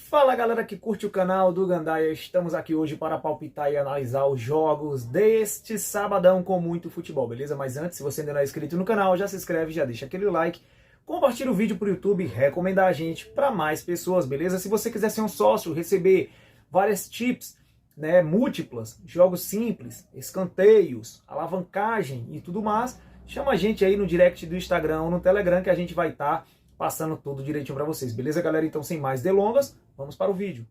Fala galera que curte o canal do Gandaia, estamos aqui hoje para palpitar e analisar os jogos deste sabadão com muito futebol, beleza? Mas antes, se você ainda não é inscrito no canal, já se inscreve, já deixa aquele like, compartilha o vídeo pro YouTube, recomendar a gente para mais pessoas, beleza? Se você quiser ser um sócio, receber várias tips, né, múltiplas, jogos simples, escanteios, alavancagem e tudo mais, chama a gente aí no direct do Instagram ou no Telegram que a gente vai estar passando tudo direitinho para vocês, beleza, galera? Então, sem mais delongas, vamos para o vídeo.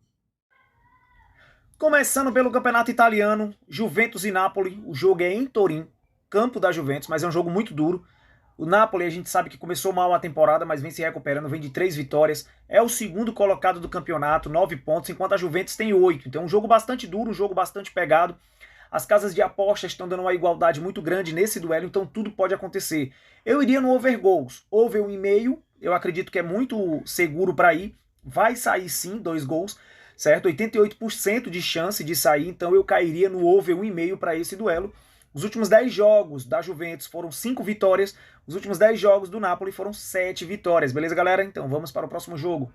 Começando pelo campeonato italiano, Juventus e Napoli. O jogo é em Turim, campo da Juventus, mas é um jogo muito duro. O Napoli, a gente sabe que começou mal a temporada, mas vem se recuperando, vem de 3 vitórias. É o segundo colocado do campeonato, 9 pontos, enquanto a Juventus tem 8. Então, um jogo bastante duro, um jogo bastante pegado. As casas de apostas estão dando uma igualdade muito grande nesse duelo, então tudo pode acontecer. Eu iria no over gols, over 1,5. Eu acredito que é muito seguro para ir. Vai sair sim 2 gols, certo? 88% de chance de sair, então eu cairia no over 1,5 para esse duelo. Os últimos 10 jogos da Juventus foram 5 vitórias, os últimos 10 jogos do Napoli foram 7 vitórias, beleza, galera? Então vamos para o próximo jogo.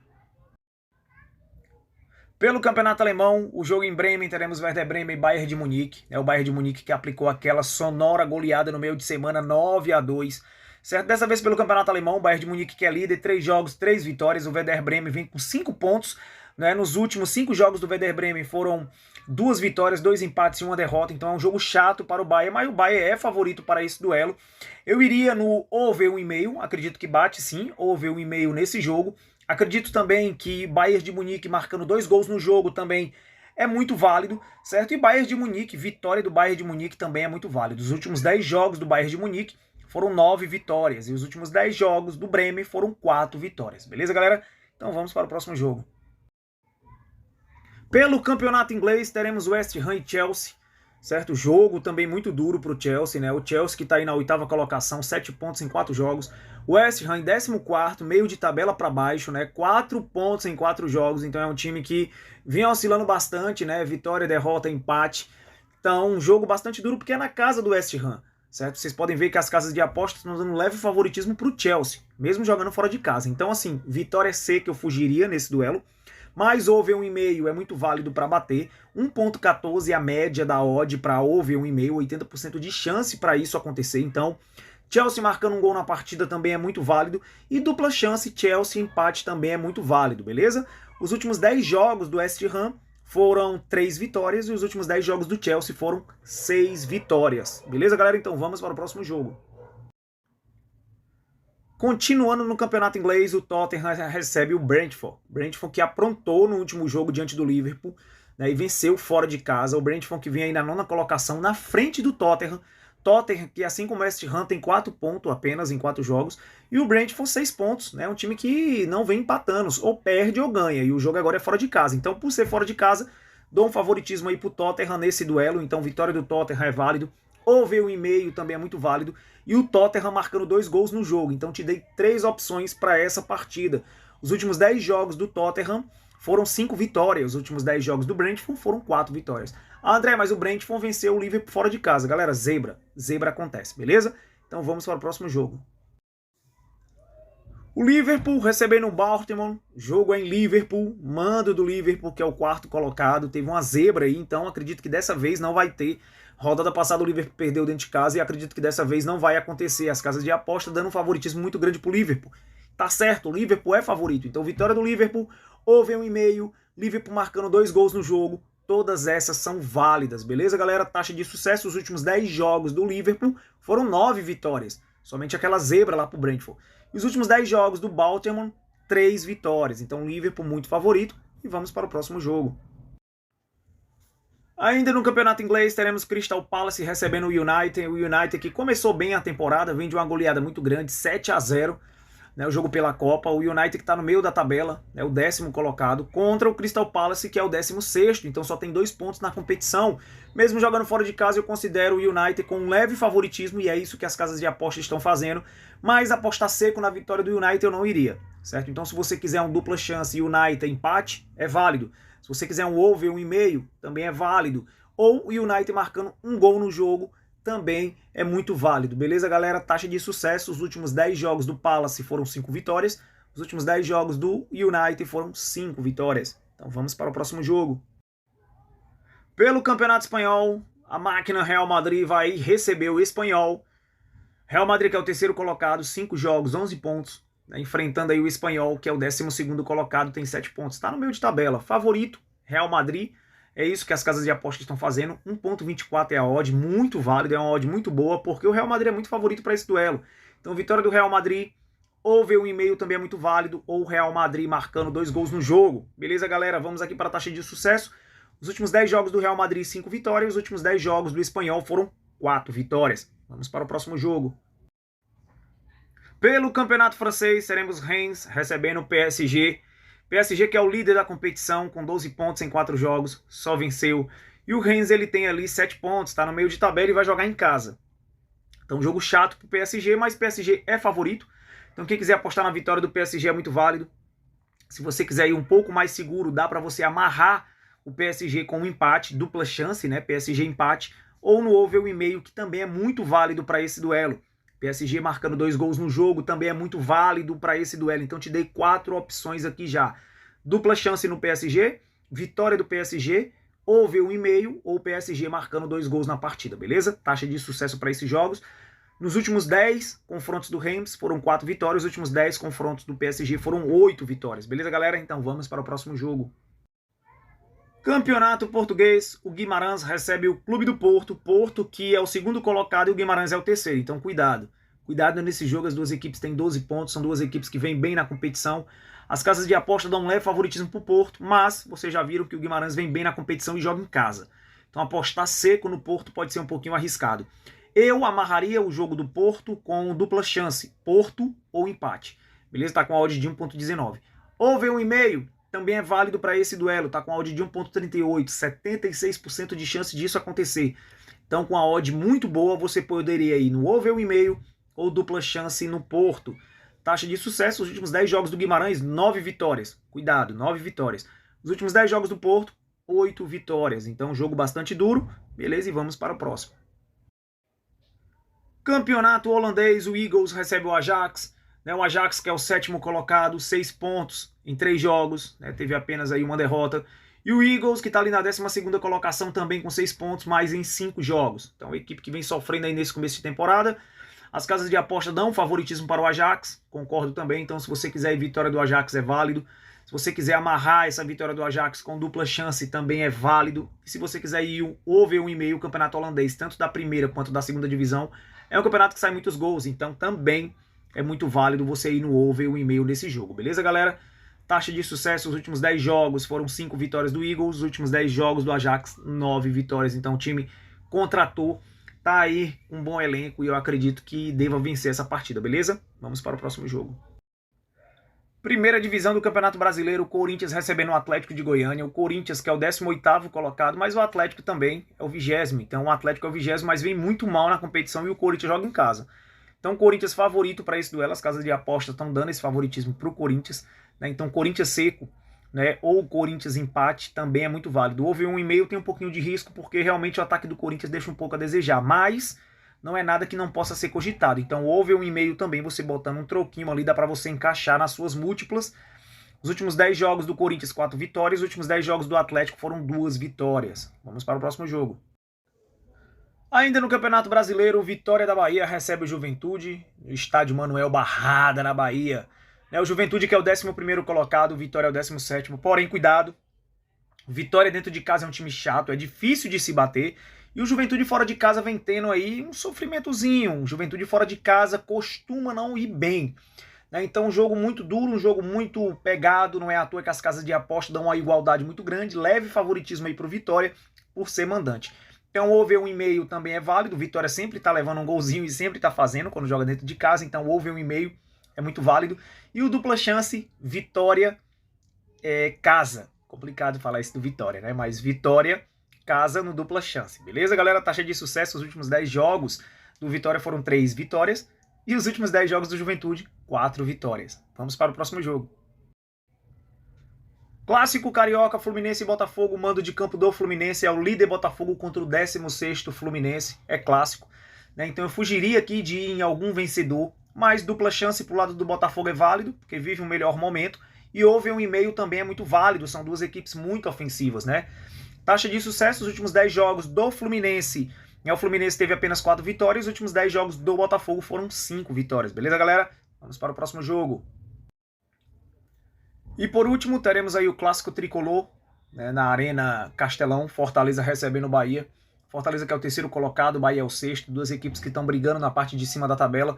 Pelo campeonato alemão, o jogo em Bremen, teremos Werder Bremen e Bayern de Munique. É o Bayern de Munique que aplicou aquela sonora goleada no meio de semana, 9-2. Certo? Dessa vez pelo campeonato alemão, o Bayern de Munique que é líder, 3 jogos, 3 vitórias. O Werder Bremen vem com 5 pontos. Né? Nos últimos 5 jogos do Werder Bremen foram 2 vitórias, 2 empates e 1 derrota. Então é um jogo chato para o Bayern, mas o Bayern é favorito para esse duelo. Eu iria no over 1,5, acredito que bate sim, over 1,5 nesse jogo. Acredito também que Bayern de Munique marcando 2 gols no jogo também é muito válido, certo? E Bayern de Munique, vitória do Bayern de Munique também é muito válido. Os últimos 10 jogos do Bayern de Munique foram 9 vitórias. E os últimos 10 jogos do Bremen foram 4 vitórias. Beleza, galera? Então vamos para o próximo jogo. Pelo campeonato inglês, teremos West Ham e Chelsea. Certo? Jogo também muito duro para o Chelsea, né? O Chelsea que está aí na 8ª colocação, 7 pontos em 4 jogos. O West Ham em 14º, meio de tabela para baixo, né? 4 pontos em 4 jogos. Então é um time que vem oscilando bastante, né? Vitória, derrota, empate. Então um jogo bastante duro porque é na casa do West Ham. Certo? Vocês podem ver que as casas de apostas estão dando leve favoritismo para o Chelsea, mesmo jogando fora de casa. Então, assim, vitória seca eu fugiria nesse duelo, mas over 1,5 é muito válido para bater. 1,14 é a média da odd para over 1,5, 80% de chance para isso acontecer. Então, Chelsea marcando um gol na partida também é muito válido. E dupla chance, Chelsea empate também é muito válido, beleza? Os últimos 10 jogos do West Ham foram 3 vitórias e os últimos 10 jogos do Chelsea foram 6 vitórias. Beleza, galera? Então vamos para o próximo jogo. Continuando no campeonato inglês, o Tottenham recebe o Brentford. Brentford que aprontou no último jogo diante do Liverpool, né, e venceu fora de casa. O Brentford que vem aí na 9ª colocação, na frente do Tottenham. Tottenham que, assim como o West Ham, tem 4 pontos apenas em 4 jogos. E o Brentford 6 pontos. Né, um time que não vem empatando, ou perde ou ganha. E o jogo agora é fora de casa. Então, por ser fora de casa, dou um favoritismo aí pro Tottenham nesse duelo. Então, vitória do Tottenham é válido. Over 1,5 também é muito válido. E o Tottenham marcando 2 gols no jogo. Então te dei 3 opções para essa partida. Os últimos 10 jogos do Tottenham foram 5 vitórias. Os últimos 10 jogos do Brentford foram 4 vitórias. Ah, André, mas o Brentford venceu o Liverpool fora de casa. Galera, zebra. Zebra acontece, beleza? Então vamos para o próximo jogo. O Liverpool recebendo o Baltimore. Jogo é em Liverpool. Mando do Liverpool, que é o 4º colocado. Teve uma zebra aí, então acredito que dessa vez não vai ter. Rodada passada o Liverpool perdeu dentro de casa e acredito que dessa vez não vai acontecer. As casas de aposta dando um favoritismo muito grande pro Liverpool. Tá certo, o Liverpool é favorito. Então vitória do Liverpool, over 1,5, Liverpool marcando 2 gols no jogo. Todas essas são válidas, beleza, galera? Taxa de sucesso, os últimos 10 jogos do Liverpool foram 9 vitórias. Somente aquela zebra lá pro Brentford. E os últimos 10 jogos do Baltimore, 3 vitórias. Então Liverpool muito favorito. E vamos para o próximo jogo. Ainda no campeonato inglês, teremos Crystal Palace recebendo o United. O United que começou bem a temporada, vem de uma goleada muito grande, 7-0, né, o jogo pela Copa. O United que está no meio da tabela, é o 10º colocado, contra o Crystal Palace, que é o 16º, então só tem 2 pontos na competição. Mesmo jogando fora de casa, eu considero o United com um leve favoritismo, e é isso que as casas de aposta estão fazendo. Mas apostar seco na vitória do United eu não iria, certo? Então se você quiser um dupla chance United empate, é válido. Se você quiser um over 1,5, também é válido. Ou o United marcando um gol no jogo, também é muito válido. Beleza, galera? Taxa de sucesso, os últimos 10 jogos do Palace foram 5 vitórias. Os últimos 10 jogos do United foram 5 vitórias. Então vamos para o próximo jogo. Pelo Campeonato Espanhol, a máquina Real Madrid vai receber o Espanyol. Real Madrid, que é o terceiro colocado, 5 jogos, 11 pontos, né, enfrentando aí o Espanyol, que é o 12º colocado, tem 7 pontos. Está no meio de tabela. Favorito, Real Madrid. É isso que as casas de apostas estão fazendo. 1,24 é a odd, muito válida, é uma odd muito boa, porque o Real Madrid é muito favorito para esse duelo. Então, vitória do Real Madrid, over 1,5 também é muito válido, ou o Real Madrid marcando 2 gols no jogo. Beleza, galera? Vamos aqui para a taxa de sucesso. Os últimos 10 jogos do Real Madrid, 5 vitórias. Os últimos 10 jogos do Espanyol foram 4 vitórias. Vamos para o próximo jogo. Pelo Campeonato Francês, teremos Reims recebendo o PSG. PSG, que é o líder da competição, com 12 pontos em 4 jogos, só venceu. E o Reims, ele tem ali 7 pontos, está no meio de tabela e vai jogar em casa. Então, jogo chato para o PSG, mas o PSG é favorito. Então, quem quiser apostar na vitória do PSG é muito válido. Se você quiser ir um pouco mais seguro, dá para você amarrar o PSG com um empate, dupla chance, né? PSG empate, ou no over 1,5, que também é muito válido para esse duelo. PSG marcando 2 gols no jogo também é muito válido para esse duelo. Então te dei 4 opções aqui já. Dupla chance no PSG, vitória do PSG, over 1,5 ou PSG marcando 2 gols na partida, beleza? Taxa de sucesso para esses jogos. Nos últimos 10 confrontos do Reims foram 4 vitórias, os últimos 10 confrontos do PSG foram 8 vitórias. Beleza, galera? Então vamos para o próximo jogo. Campeonato Português, o Guimarães recebe o Clube do Porto. Porto, que é o segundo colocado, e o Guimarães é o terceiro. Então cuidado. Cuidado nesse jogo, as duas equipes têm 12 pontos, são duas equipes que vêm bem na competição. As casas de aposta dão um leve favoritismo para o Porto, mas vocês já viram que o Guimarães vem bem na competição e joga em casa. Então apostar seco no Porto pode ser um pouquinho arriscado. Eu amarraria o jogo do Porto com dupla chance, Porto ou empate. Beleza? Tá com a odd de 1,19. Over 1,5 também é válido para esse duelo, tá com a odd de 1,38, 76% de chance disso acontecer. Então, com a odd muito boa, você poderia ir no over 1,5 ou dupla chance no Porto. Taxa de sucesso, os últimos 10 jogos do Guimarães, 9 vitórias. Cuidado, 9 vitórias. Os últimos 10 jogos do Porto, 8 vitórias. Então, jogo bastante duro. Beleza, e vamos para o próximo. Campeonato holandês, o Eagles recebe o Ajax. O Ajax, que é o 7º colocado, 6 pontos em 3 jogos, né? Teve apenas aí uma derrota. E o Eagles, que está ali na 12ª colocação, também com 6 pontos, mas em 5 jogos. Então, a equipe que vem sofrendo aí nesse começo de temporada. As casas de aposta dão favoritismo para o Ajax, concordo também. Então, se você quiser ir vitória do Ajax, é válido. Se você quiser amarrar essa vitória do Ajax com dupla chance, também é válido. E se você quiser ir over 1,5, o campeonato holandês, tanto da primeira quanto da segunda divisão, é um campeonato que sai muitos gols, então também é muito válido você ir no over 1,5 nesse jogo, beleza, galera? Taxa de sucesso, os últimos 10 jogos foram 5 vitórias do Eagles, os últimos 10 jogos do Ajax, 9 vitórias. Então o time contratou, tá aí um bom elenco e eu acredito que deva vencer essa partida, beleza? Vamos para o próximo jogo. Primeira divisão do Campeonato Brasileiro, o Corinthians recebendo o Atlético de Goiânia. O Corinthians, que é o 18º colocado, mas o Atlético também é o 20º. Então o Atlético é o 20º, mas vem muito mal na competição e o Corinthians joga em casa. Então o Corinthians favorito para esse duelo, as casas de aposta estão dando esse favoritismo para o Corinthians. Né? Então Corinthians seco, né? Ou Corinthians empate também é muito válido. O over 1,5 tem um pouquinho de risco, porque realmente o ataque do Corinthians deixa um pouco a desejar, mas não é nada que não possa ser cogitado. Então o over 1,5 também, você botando um troquinho ali, dá para você encaixar nas suas múltiplas. Os últimos 10 jogos do Corinthians, 4 vitórias. Os últimos 10 jogos do Atlético foram 2 vitórias. Vamos para o próximo jogo. Ainda no Campeonato Brasileiro, Vitória da Bahia recebe o Juventude, no estádio Manuel Barrada, na Bahia. O Juventude, que é o 11º colocado, Vitória é o 17º. Porém, cuidado, Vitória dentro de casa é um time chato, é difícil de se bater. E o Juventude fora de casa vem tendo aí um sofrimentozinho. O Juventude fora de casa costuma não ir bem. Então um jogo muito duro, um jogo muito pegado. Não é à toa que as casas de aposta dão uma igualdade muito grande. Leve favoritismo aí para o Vitória por ser mandante. Então over 1,5 também é válido. O Vitória sempre está levando um golzinho e sempre está fazendo quando joga dentro de casa. Então over 1,5 é muito válido. E o dupla chance, Vitória casa. Complicado falar isso do Vitória, né? Mas Vitória casa no dupla chance. Beleza, galera? Taxa de sucesso, os últimos 10 jogos do Vitória foram 3 vitórias. E os últimos 10 jogos do Juventude, 4 vitórias. Vamos para o próximo jogo. Clássico Carioca, Fluminense e Botafogo, mando de campo do Fluminense, é o líder Botafogo contra o 16º Fluminense, é clássico. Então eu fugiria aqui de ir em algum vencedor, mas dupla chance pro lado do Botafogo é válido, porque vive um melhor momento, e over 1,5 também é muito válido, são duas equipes muito ofensivas, né? Taxa de sucesso, os últimos 10 jogos do Fluminense, o Fluminense teve apenas 4 vitórias, os últimos 10 jogos do Botafogo foram 5 vitórias, beleza, galera? Vamos para o próximo jogo. E por último, teremos aí o clássico tricolor, né, na Arena Castelão, Fortaleza recebendo o Bahia. Fortaleza que é o terceiro colocado, Bahia é o sexto, duas equipes que estão brigando na parte de cima da tabela.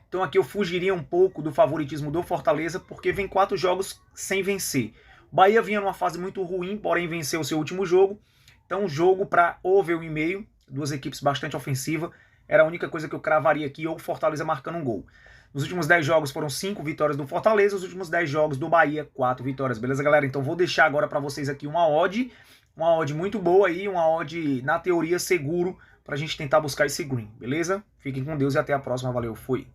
Então aqui eu fugiria um pouco do favoritismo do Fortaleza, porque vem 4 jogos sem vencer. O Bahia vinha numa fase muito ruim, porém venceu o seu último jogo. Então jogo para over 1,5, duas equipes bastante ofensivas. Era a única coisa que eu cravaria aqui, ou Fortaleza marcando um gol. Nos últimos 10 jogos foram 5 vitórias do Fortaleza, os últimos 10 jogos do Bahia, 4 vitórias. Beleza, galera? Então vou deixar agora para vocês aqui uma odd muito boa aí, uma odd na teoria seguro, pra gente tentar buscar esse green, beleza? Fiquem com Deus e até a próxima. Valeu, fui!